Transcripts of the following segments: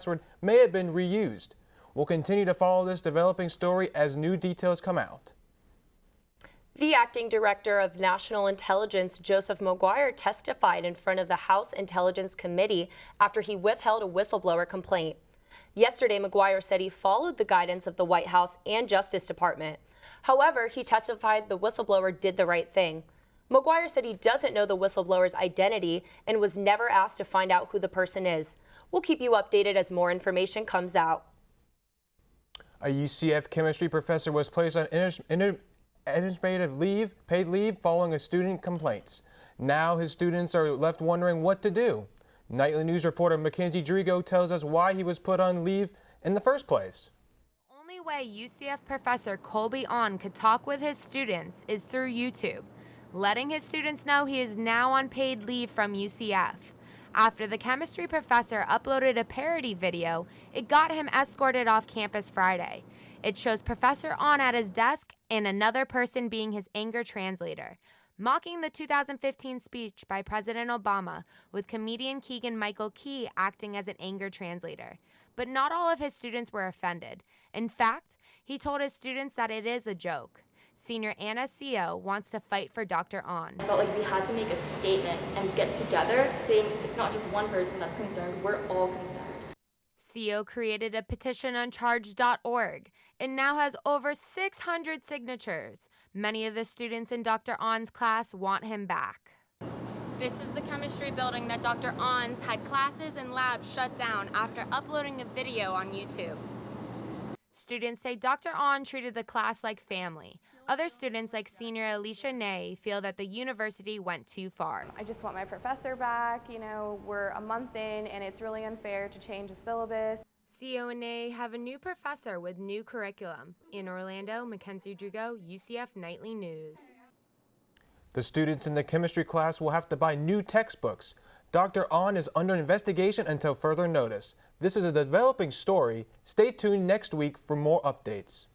password may have been reused. We'll continue to follow this developing story as new details come out. The acting director of National Intelligence, Joseph McGuire, testified in front of the House Intelligence Committee after he withheld a whistleblower complaint. Yesterday, McGuire said he followed the guidance of the White House and Justice Department. However, he testified the whistleblower did the right thing. McGuire said he doesn't know the whistleblower's identity and was never asked to find out who the person is. We'll keep you updated as more information comes out. A UCF chemistry professor was placed on administrative leave, paid leave, following a student complaints. Now his students are left wondering what to do. Nightly News reporter Mackenzie Drigo tells us why he was put on leave in the first place. The only way UCF professor Colby On could talk with his students is through YouTube, letting his students know he is now on paid leave from UCF. After the chemistry professor uploaded a parody video, it got him escorted off campus Friday. It shows Professor On at his desk and another person being his anger translator, mocking the 2015 speech by President Obama, with comedian Keegan-Michael Key acting as an anger translator. But not all of his students were offended. In fact, he told his students that it is a joke. Senior Anna CEO wants to fight for Dr. On. I felt like we had to make a statement and get together, saying it's not just one person that's concerned, we're all concerned. CEO created a petition on charge.org and now has over 600 signatures. Many of the students in Dr. On's class want him back. This is the chemistry building that Dr. On's had classes and labs shut down after uploading a video on YouTube. Students say Dr. On treated the class like family. Other students, like senior Alicia Ney, feel that the university went too far. I just want my professor back. You know, we're a month in and it's really unfair to change the syllabus. CEO and Ney have a new professor with new curriculum. In Orlando, Mackenzie Drigo, UCF Nightly News. The students in the chemistry class will have to buy new textbooks. Dr. On is under investigation until further notice. This is a developing story. Stay tuned next week for more updates.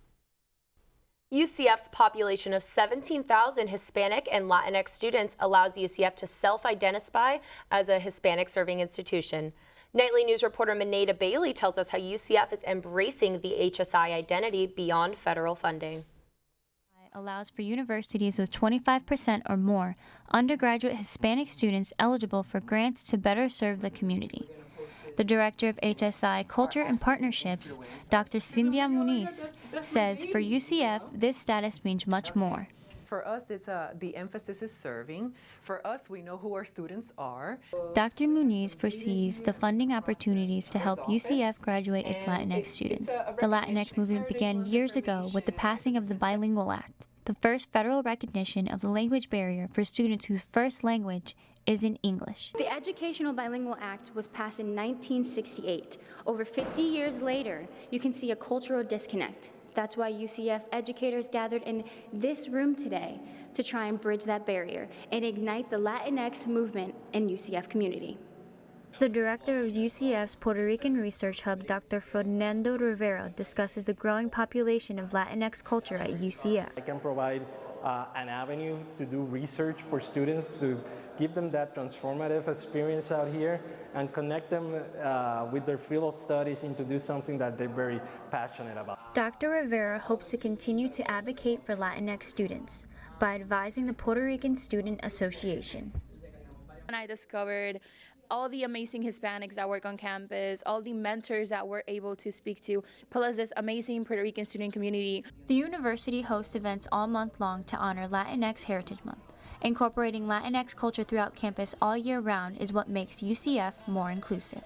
UCF's population of 17,000 Hispanic and Latinx students allows UCF to self-identify as a Hispanic-serving institution. Nightly News reporter Mineta Bailey tells us how UCF is embracing the HSI identity beyond federal funding. Allows for universities with 25% or more undergraduate Hispanic students eligible for grants to better serve the community. The director of HSI Culture and Partnerships, Dr. Cynthia Muniz, says for UCF, this status means much more. For us, it's the emphasis is serving. For us, we know who our students are. Dr. Muniz foresees the funding opportunities to help UCF graduate its Latinx students. The Latinx movement began years ago with the passing of the Bilingual Act, the first federal recognition of the language barrier for students whose first language is in English. The Educational Bilingual Act was passed in 1968. Over 50 years later, you can see a cultural disconnect. That's why UCF educators gathered in this room today to try and bridge that barrier and ignite the Latinx movement in UCF community. The director of UCF's Puerto Rican Research Hub, Dr. Fernando Rivera, discusses the growing population of Latinx culture at UCF. I can provide an avenue to do research for students, to give them that transformative experience out here and connect them with their field of studies and to do something that they're very passionate about. Dr. Rivera hopes to continue to advocate for Latinx students by advising the Puerto Rican Student Association. When I discovered all the amazing Hispanics that work on campus, all the mentors that we're able to speak to, plus this amazing Puerto Rican student community. The university hosts events all month long to honor Latinx Heritage Month. Incorporating Latinx culture throughout campus all year round is what makes UCF more inclusive.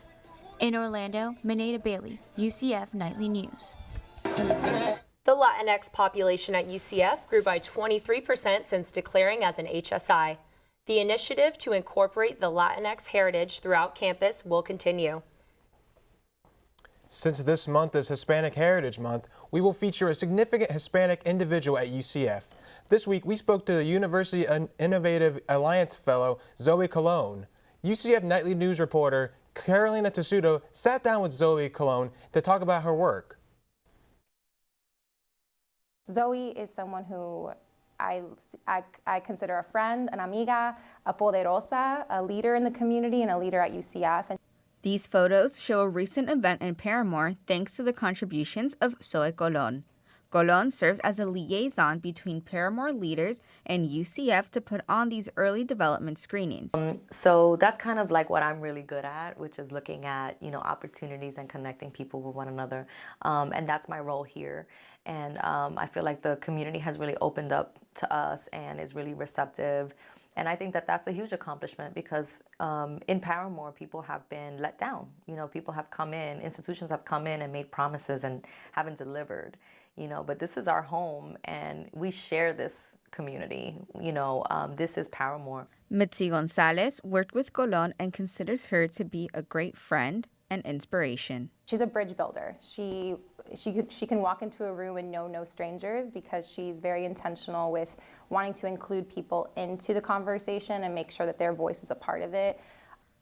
In Orlando, Mineta Bailey, UCF Nightly News. The Latinx population at UCF grew by 23% since declaring as an HSI. The initiative to incorporate the Latinx heritage throughout campus will continue. Since this month is Hispanic Heritage Month, we will feature a significant Hispanic individual at UCF. This week, we spoke to the University Innovative Alliance Fellow, Zoe Colon. UCF Nightly News reporter Carolina Tessuto sat down with Zoe Colon to talk about her work. Zoe is someone who I consider a friend, an amiga, a poderosa, a leader in the community and a leader at UCF. And These photos show a recent event in Paramore thanks to the contributions of Zoe Colon. Colon serves as a liaison between Paramore leaders and UCF to put on these early development screenings. So that's kind of like what I'm really good at, which is looking at, opportunities and connecting people with one another. And that's my role here. And I feel like the community has really opened up to us and is really receptive. And I think that that's a huge accomplishment because in Paramore, people have been let down. People have come in, institutions have come in and made promises and haven't delivered. But this is our home and we share this community. This is Paramore. Mitzi Gonzalez worked with Colon and considers her to be a great friend and inspiration. She's a bridge builder. She can walk into a room and know no strangers because she's very intentional with wanting to include people into the conversation and make sure that their voice is a part of it.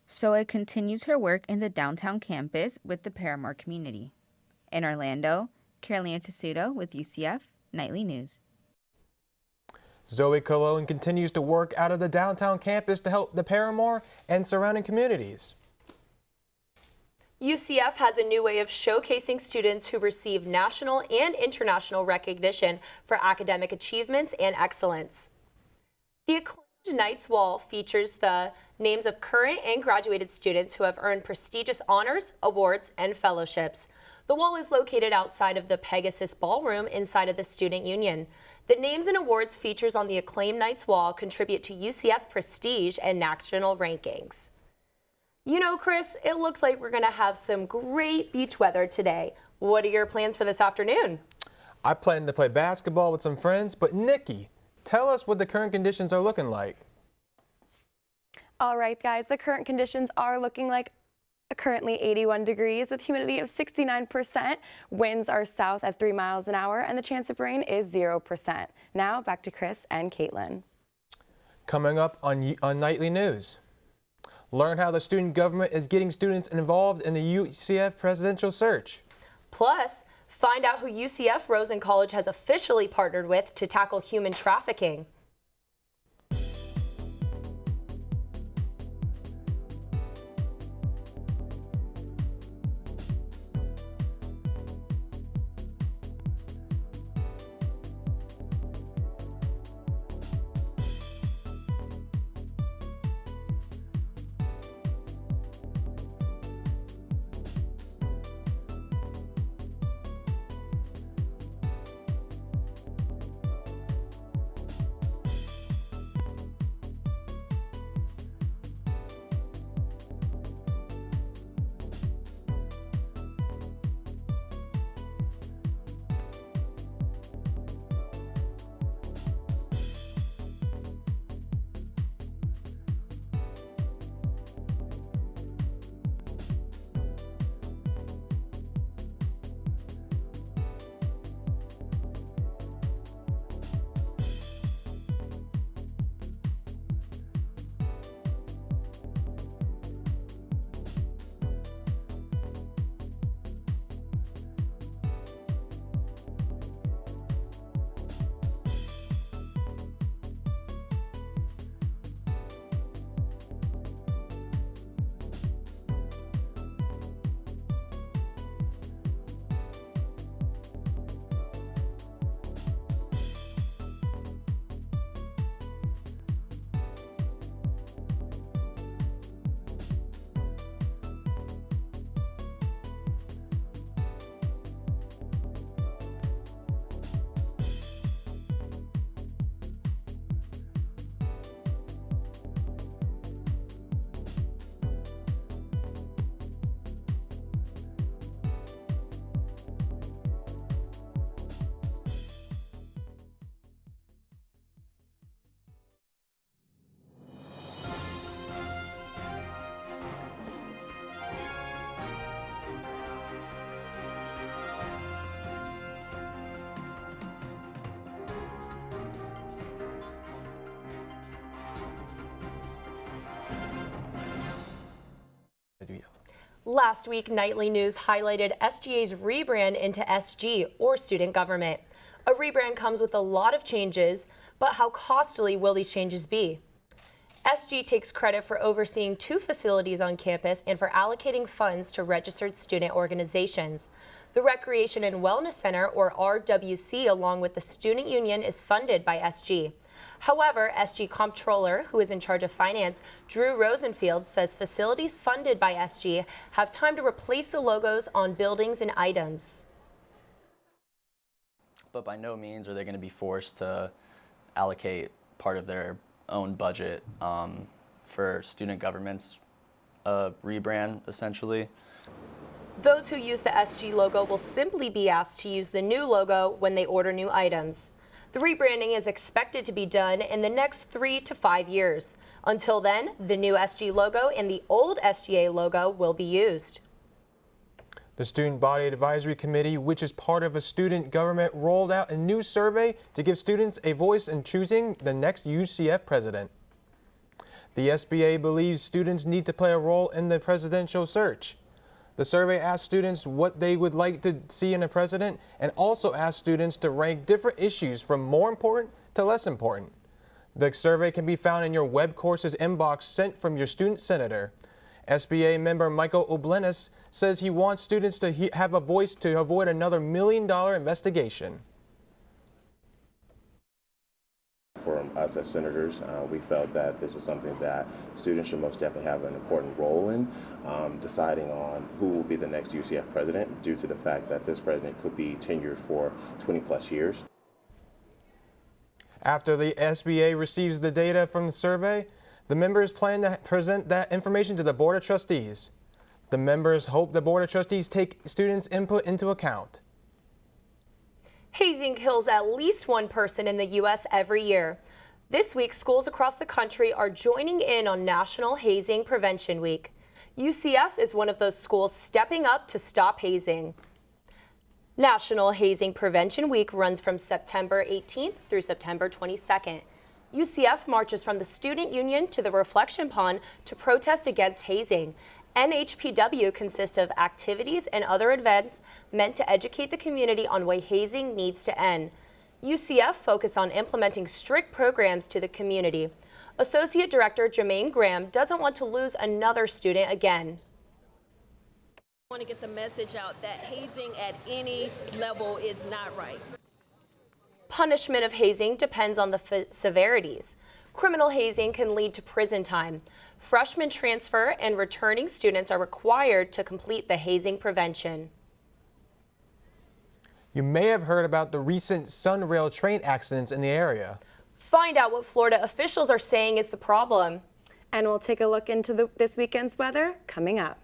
Zoe continues her work in the downtown campus with the Paramore community. In Orlando, Carolina Tessuto with UCF Nightly News. Zoe Colon continues to work out of the downtown campus to help the Paramore and surrounding communities. UCF has a new way of showcasing students who receive national and international recognition for academic achievements and excellence. The acclaimed Knights Wall features the names of current and graduated students who have earned prestigious honors, awards, and fellowships. The wall is located outside of the Pegasus Ballroom inside of the Student Union. The names and awards features on the acclaimed Knights Wall contribute to UCF prestige and national rankings. Chris, it looks like we're going to have some great beach weather today. What are your plans for this afternoon? I plan to play basketball with some friends, but Nikki, tell us what the current conditions are looking like. All right, guys, the current conditions are looking like currently 81 degrees with humidity of 69%. Winds are south at 3 miles an hour and the chance of rain is 0%. Now back to Chris and Caitlin. Coming up on Nightly News. Learn how the student government is getting students involved in the UCF presidential search. Plus, find out who UCF Rosen College has officially partnered with to tackle human trafficking. Last week, Nightly News highlighted SGA's rebrand into SG, or student government. A rebrand comes with a lot of changes, but how costly will these changes be? SG takes credit for overseeing 2 facilities on campus and for allocating funds to registered student organizations. The Recreation and Wellness Center, or RWC, along with the Student Union, is funded by SG. However, SG Comptroller, who is in charge of finance, Drew Rosenfield, says facilities funded by SG have time to replace the logos on buildings and items. But by no means are they going to be forced to allocate part of their own budget for student government's rebrand, essentially. Those who use the SG logo will simply be asked to use the new logo when they order new items. The rebranding is expected to be done in the next 3 to 5 years. Until then, the new SG logo and the old SGA logo will be used. The Student Body Advisory Committee, which is part of a student government, rolled out a new survey to give students a voice in choosing the next UCF president. The SBA believes students need to play a role in the presidential search. The survey asked students what they would like to see in a president and also asked students to rank different issues from more important to less important. The survey can be found in your web courses inbox sent from your student senator. SBA member Michael Oblenis says he wants students to have a voice to avoid another $1 million investigation. For us as senators, we felt that this is something that students should most definitely have an important role in deciding on who will be the next UCF president, due to the fact that this president could be tenured for 20 plus years. After the SBA receives the data from the survey, the members plan to present that information to the Board of Trustees. The members hope the Board of Trustees take students' input into account. Hazing kills at least 1 person in the U.S. every year. This week, schools across the country are joining in on National Hazing Prevention Week. UCF is one of those schools stepping up to stop hazing. National Hazing Prevention Week runs from September 18th through September 22nd. UCF marches from the Student Union to the Reflection Pond to protest against hazing. NHPW consists of activities and other events meant to educate the community on why hazing needs to end. UCF focus on implementing strict programs to the community. Associate Director Jermaine Graham doesn't want to lose another student again. I want to get the message out that hazing at any level is not right. Punishment of hazing depends on the severities. Criminal hazing can lead to prison time. Freshman transfer and returning students are required to complete the hazing prevention. You may have heard about the recent SunRail train accidents in the area. Find out what Florida officials are saying is the problem. And we'll take a look into this weekend's weather coming up.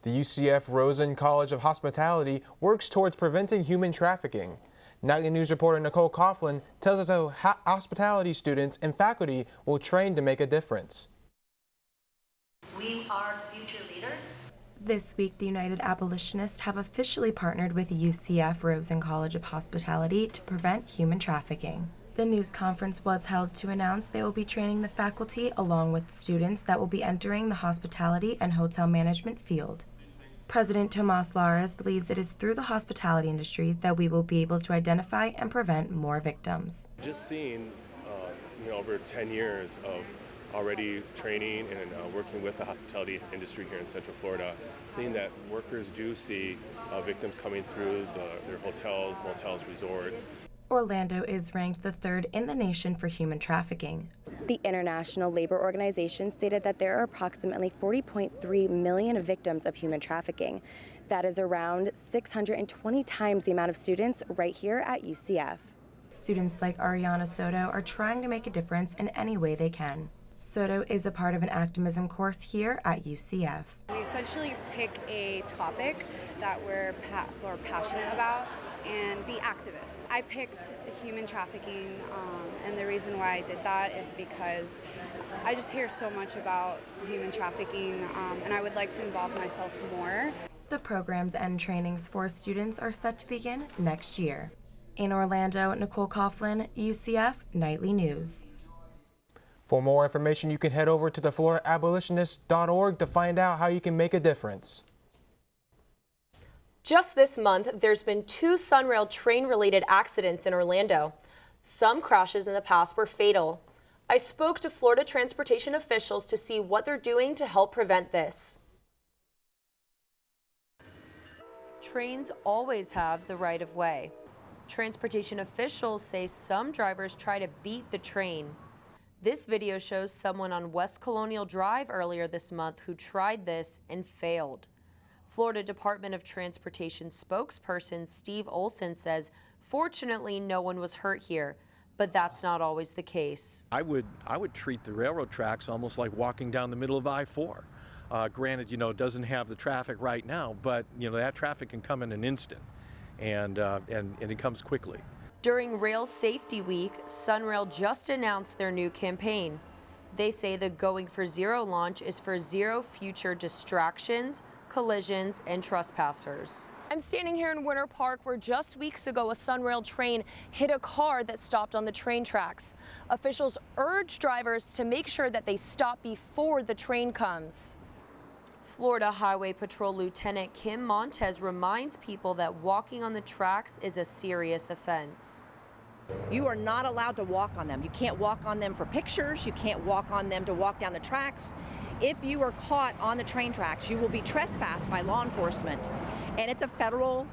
The UCF Rosen College of Hospitality works towards preventing human trafficking. Nightly News reporter Nicole Coughlin tells us how hospitality students and faculty will train to make a difference. We are future leaders. This week, the United Abolitionists have officially partnered with UCF Rosen College of Hospitality to prevent human trafficking. The news conference was held to announce they will be training the faculty along with students that will be entering the hospitality and hotel management field. President Tomas Lares believes it is through the hospitality industry that we will be able to identify and prevent more victims. Just seeing over 10 years of already training and working with the hospitality industry here in Central Florida, seeing that workers do see victims coming through their hotels, motels, resorts. Orlando is ranked the 3rd in the nation for human trafficking. The International Labor Organization stated that there are approximately 40.3 million victims of human trafficking. That is around 620 times the amount of students right here at UCF. Students like Ariana Soto are trying to make a difference in any way they can. Soto is a part of an activism course here at UCF. We essentially pick a topic that we're passionate about and be activists. I picked human trafficking, and the reason why I did that is because I just hear so much about human trafficking, and I would like to involve myself more. The programs and trainings for students are set to begin next year. In Orlando, Nicole Coughlin, UCF Nightly News. For more information, you can head over to thefloridaabolitionist.org to find out how you can make a difference. Just this month, there's been 2 SunRail train-related accidents in Orlando. Some crashes in the past were fatal. I spoke to Florida transportation officials to see what they're doing to help prevent this. Trains always have the right of way. Transportation officials say some drivers try to beat the train. This video shows someone on West Colonial Drive earlier this month who tried this and failed. Florida Department of Transportation spokesperson Steve Olson says, fortunately, no one was hurt here, but that's not always the case. I would treat the railroad tracks almost like walking down the middle of I-4. Granted, it doesn't have the traffic right now, but that traffic can come in an instant, and it comes quickly. During Rail Safety Week, SunRail just announced their new campaign. They say the Going for Zero launch is for zero future distractions, collisions, and trespassers. I'm standing here in Winter Park where just weeks ago a SunRail train hit a car that stopped on the train tracks. Officials urge drivers to make sure that they stop before the train comes. Florida Highway Patrol Lieutenant Kim Montez reminds people that walking on the tracks is a serious offense. You are not allowed to walk on them. You can't walk on them for pictures. You can't walk on them to walk down the tracks. If you are caught on the train tracks, you will be trespassed by law enforcement, and it's a federal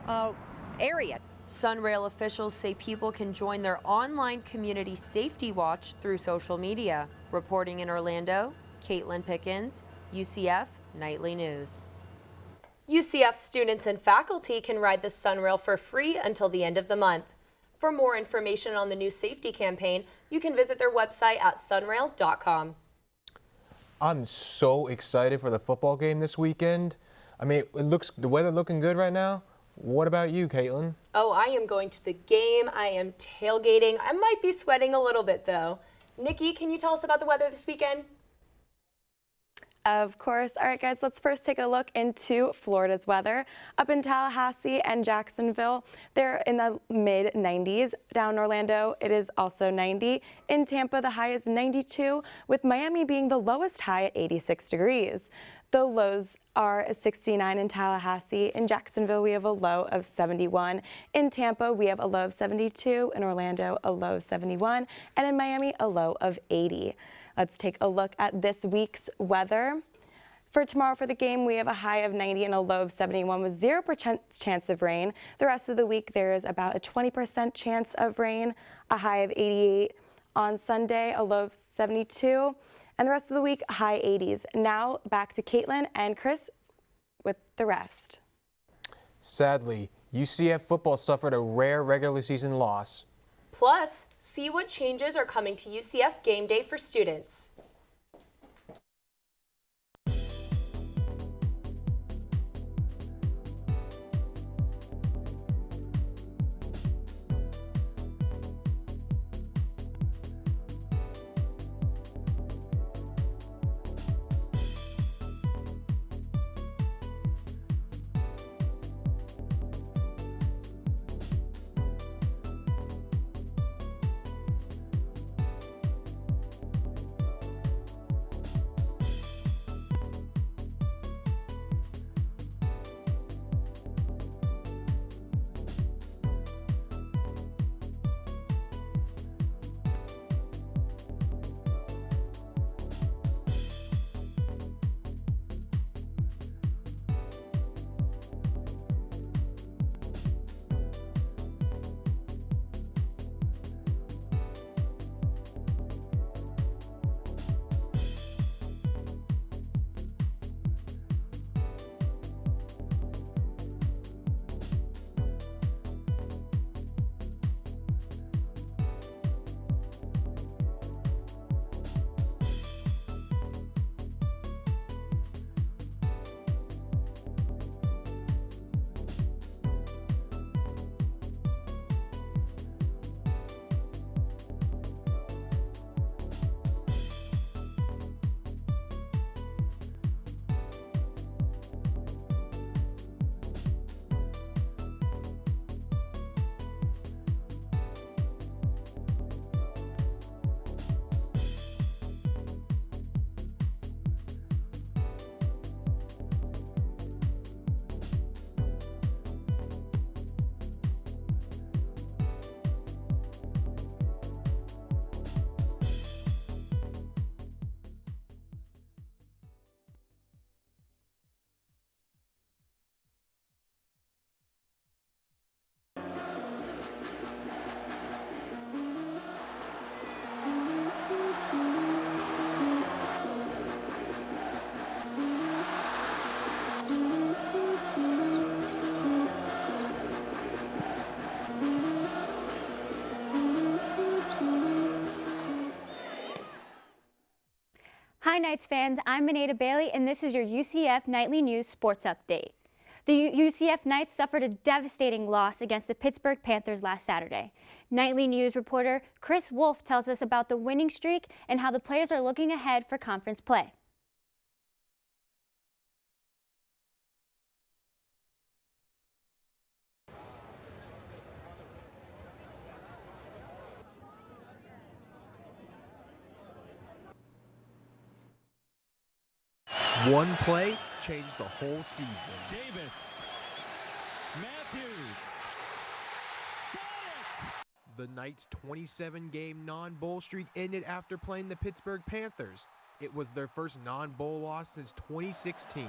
area. SunRail officials say people can join their online community safety watch through social media. Reporting in Orlando, Caitlin Pickens, UCF Nightly News. UCF students and faculty can ride the SunRail for free until the end of the month. For more information on the new safety campaign, you can visit their website at sunrail.com. I'm so excited for the football game this weekend. I mean, the weather looking good right now. What about you, Caitlin? Oh, I am going to the game. I am tailgating. I might be sweating a little bit, though. Nikki, can you tell us about the weather this weekend? Of course. All right, guys, let's first take a look into Florida's weather. Up in Tallahassee and Jacksonville, they're in the mid-90s. Down in Orlando, it is also 90. In Tampa, the high is 92, with Miami being the lowest high at 86 degrees. The lows are 69 in Tallahassee. In Jacksonville, we have a low of 71. In Tampa, we have a low of 72. In Orlando, a low of 71. And in Miami, a low of 80. Let's take a look at this week's weather. For tomorrow for the game, we have a high of 90 and a low of 71 with 0% chance of rain. The rest of the week, there is about a 20% chance of rain, a high of 88 on Sunday, a low of 72, and the rest of the week, high 80s. Now back to Caitlin and Chris with the rest. Sadly, UCF football suffered a rare regular season loss. Plus, see what changes are coming to UCF game day for students. Hi Knights fans, I'm Mineta Bailey and this is your UCF Nightly News Sports Update. The UCF Knights suffered a devastating loss against the Pittsburgh Panthers last Saturday. Nightly News reporter Chris Wolf tells us about the winning streak and how the players are looking ahead for conference play. One play changed the whole season. Davis. Matthews. The Knights' 27-game non-bowl streak ended after playing the Pittsburgh Panthers. It was their first non-bowl loss since 2016.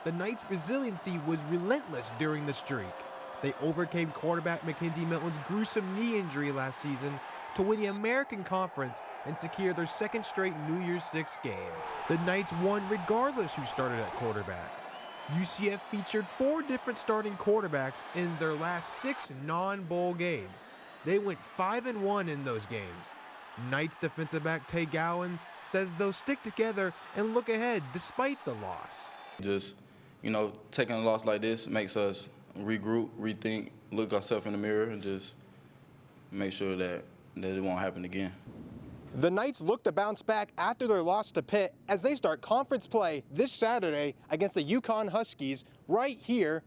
The Knights' resiliency was relentless during the streak. They overcame quarterback Mackenzie Milton's gruesome knee injury last season to win the American Conference and secure their second straight New Year's Six game. The Knights won regardless who started at quarterback. UCF featured 4 different starting quarterbacks in their last 6 non-bowl games. They went 5-1 in those games. Knights defensive back Tay Gowan says they'll stick together and look ahead despite the loss. Just, taking a loss like this makes us regroup, rethink, look ourselves in the mirror, and just make sure that it won't happen again. The Knights look to bounce back after their loss to Pitt as they start conference play this Saturday against the UConn Huskies right here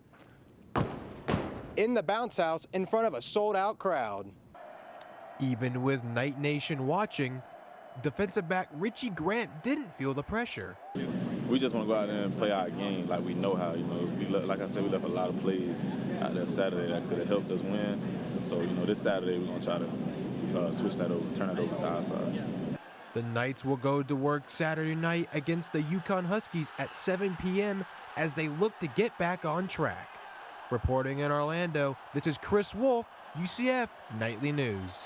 in the bounce house in front of a sold-out crowd. Even with Knight Nation watching, defensive back Richie Grant didn't feel the pressure. We just want to go out there and play our game like we know how. Like I said, we left a lot of plays out there Saturday that could have helped us win. So, this Saturday we're going to try to switch that over, turn it over to our side. The Knights will go to work Saturday night against the UConn Huskies at 7 p.m. as they look to get back on track. Reporting in Orlando, this is Chris Wolf, UCF Nightly News.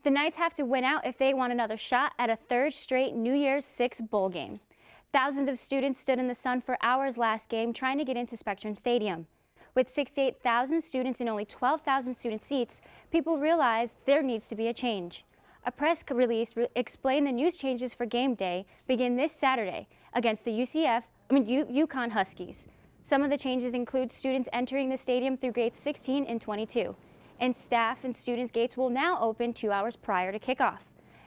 The Knights have to win out if they want another shot at a 3rd straight New Year's Six bowl game. Thousands of students stood in the sun for hours last game trying to get into Spectrum Stadium. With 68,000 students and only 12,000 student seats, people realized there needs to be a change. A press release explained the news changes for game day begin this Saturday against the UConn Huskies. Some of the changes include students entering the stadium through gates 16 and 22. And staff and students' gates will now open 2 hours prior to kickoff.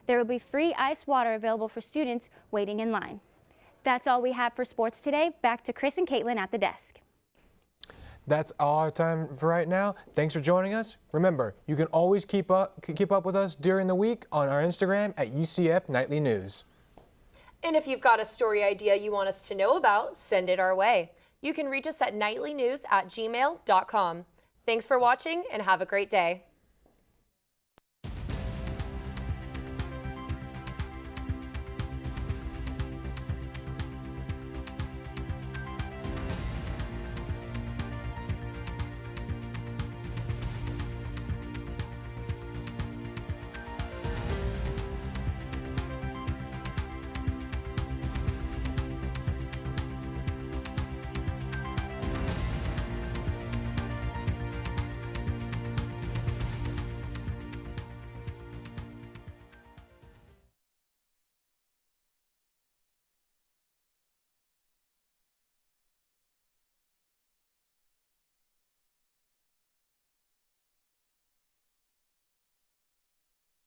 There will be free ice water available for students waiting in line. That's all we have for sports today. Back to Chris and Caitlin at the desk. That's all our time for right now. Thanks for joining us. Remember, you can always keep up with us during the week on our Instagram at UCF Nightly News. And if you've got a story idea you want us to know about, send it our way. You can reach us at nightlynews@gmail.com. Thanks for watching and have a great day.